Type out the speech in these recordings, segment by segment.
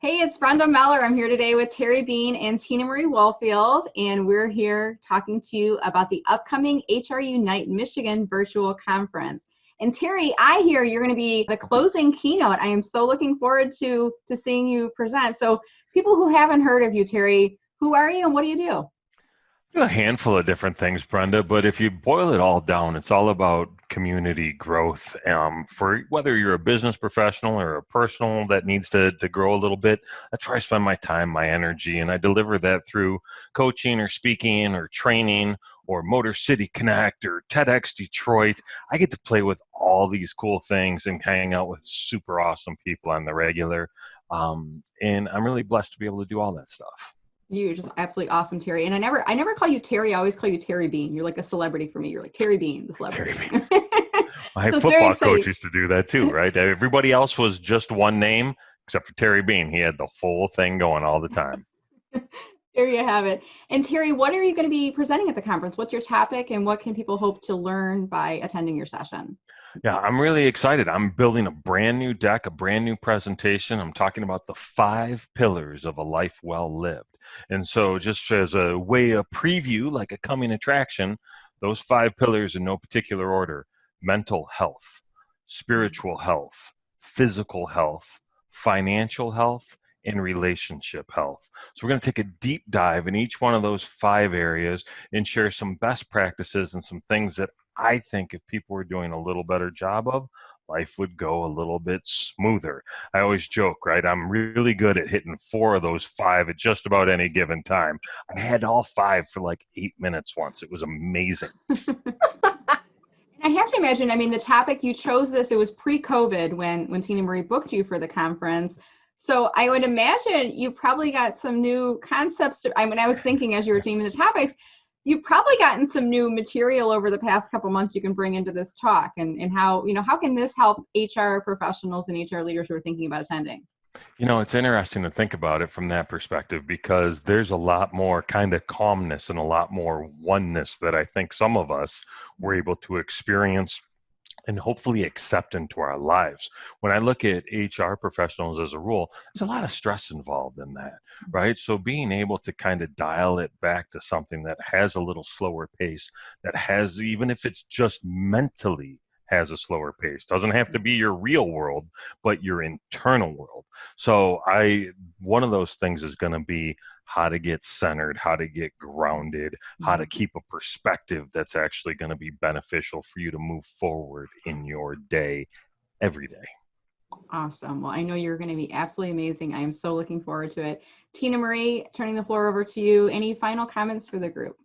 Hey, it's Brenda Meller. I'm here today with Terry Bean and Tina Marie Wolfield, and we're here talking to you about the upcoming HRUnite Michigan virtual conference. And Terry, I hear you're going to be the closing keynote. I am so looking forward to seeing you present. So people who haven't heard of you, Terry, who are you and what do you do? A handful of different things, Brenda, but if you boil it all down, it's all about community growth. For whether you're a business professional or a personal that needs to grow a little bit, that's where I spend my time, my energy, and I deliver that through coaching or speaking or training or Motor City Connect or TEDx Detroit. I get to play with all these cool things and hang out with super awesome people on the regular. And I'm really blessed to be able to do all that stuff. You're just absolutely awesome, Terry. And I never call you Terry. I always call you Terry Bean. You're like a celebrity for me. You're like Terry Bean, the Terry celebrity. Bean. My So it's very football coach exciting. used to do that too, right? Everybody else was just one name except for Terry Bean. He had the full thing going all the time. There you have it. And Terry, what are you going to be presenting at the conference? What's your topic and what can people hope to learn by attending your session? Yeah, I'm really excited. I'm building a brand new deck, a brand new presentation. I'm talking about the 5 pillars of a life well lived. And so just as a way of preview, like a coming attraction, those 5 pillars in no particular order: mental health, spiritual health, physical health, financial health, and relationship health. So we're going to take a deep dive in each one of those 5 areas and share some best practices and some things that I think if people were doing a little better job of, life would go a little bit smoother. I always joke, right? I'm really good at hitting 4 of those 5 at just about any given time. I had all 5 for like 8 minutes once. It was amazing. I have to imagine, I mean, the topic you chose this, it was pre-COVID when Tina Marie booked you for the conference. So I would imagine you probably got some new concepts. I mean, I was thinking as you were naming the topics, you've probably gotten some new material over the past couple months you can bring into this talk and how, how can this help HR professionals and HR leaders who are thinking about attending? It's interesting to think about it from that perspective because there's a lot more kind of calmness and a lot more oneness that I think some of us were able to experience and hopefully accept into our lives. When I look at HR professionals as a rule, there's a lot of stress involved in that, right? So being able to kind of dial it back to something that has a little slower pace, that has, even if it's just mentally, has a slower pace. Doesn't have to be your real world, but your internal world. So one of those things is going to be how to get centered, how to get grounded, how to keep a perspective that's actually going to be beneficial for you to move forward in your day every day. Awesome. Well, I know you're going to be absolutely amazing. I am so looking forward to it. Tina Marie, turning the floor over to you. Any final comments for the group?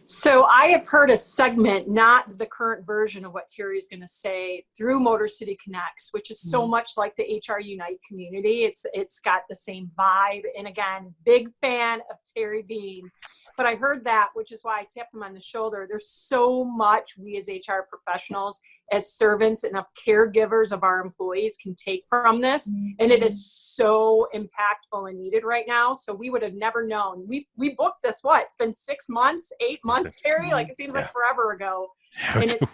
So I have heard a segment, not the current version of what Terry is going to say, through Motor City Connects, which is so much like the HRUnite community. It's got the same vibe. And again, big fan of Terry Bean. But I heard that, which is why I tapped him on the shoulder. There's so much we as HR professionals, as servants and caregivers of our employees can take from this. And it is so impactful and needed right now. So we would have never known. We booked this, it's been 6 months, 8 months, Terry? Like it seems like forever ago. And it's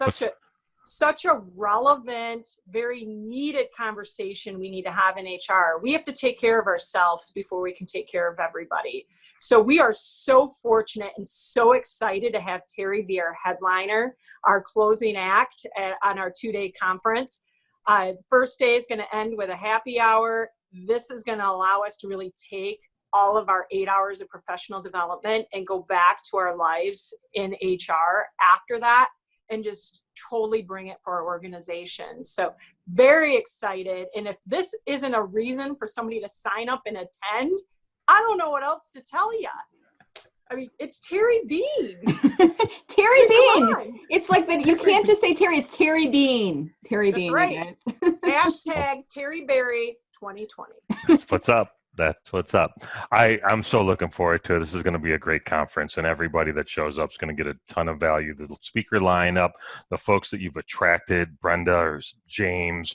such a relevant, very needed conversation we need to have in HR. We have to take care of ourselves before we can take care of everybody. So we are so fortunate and so excited to have Terry be our headliner, our closing act on our 2-day conference. The first day is going to end with a happy hour. This is going to allow us to really take all of our 8 hours of professional development and go back to our lives in HR after that and just totally bring it for our organization. So very excited. And if this isn't a reason for somebody to sign up and attend, I don't know what else to tell you. I mean, it's Terry Bean. Terry Bean. It's like that. You can't just say Terry. It's Terry Bean. Terry That's Bean. Right. Hashtag Terry Berry 2020. That's what's up. That's what's up. I'm so looking forward to it. This is going to be a great conference, and everybody that shows up is going to get a ton of value. The speaker lineup, the folks that you've attracted, Brenda or James,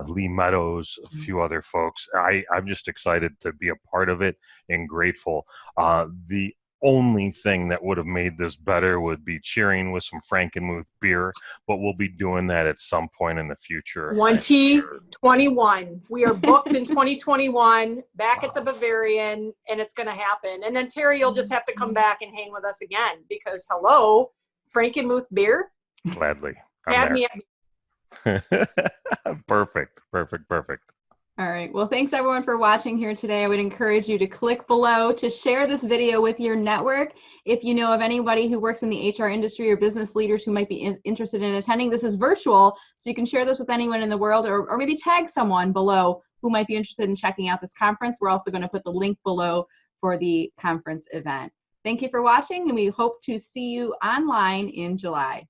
Lee Meadows, a few other folks. I'm just excited to be a part of it and grateful. The only thing that would have made this better would be cheering with some Frankenmuth beer, but we'll be doing that at some point in the future. 2021. We are booked in 2021 back at the Bavarian, and it's going to happen. And then Terry, you'll just have to come back and hang with us again because hello, Frankenmuth beer. Gladly. Had me at Perfect. All right. Well, thanks everyone for watching here today. I would encourage you to click below to share this video with your network. If you know of anybody who works in the HR industry or business leaders who might be interested in attending, this is virtual, so you can share this with anyone in the world, or maybe tag someone below who might be interested in checking out this conference. We're also going to put the link below for the conference event. Thank you for watching, and we hope to see you online in July.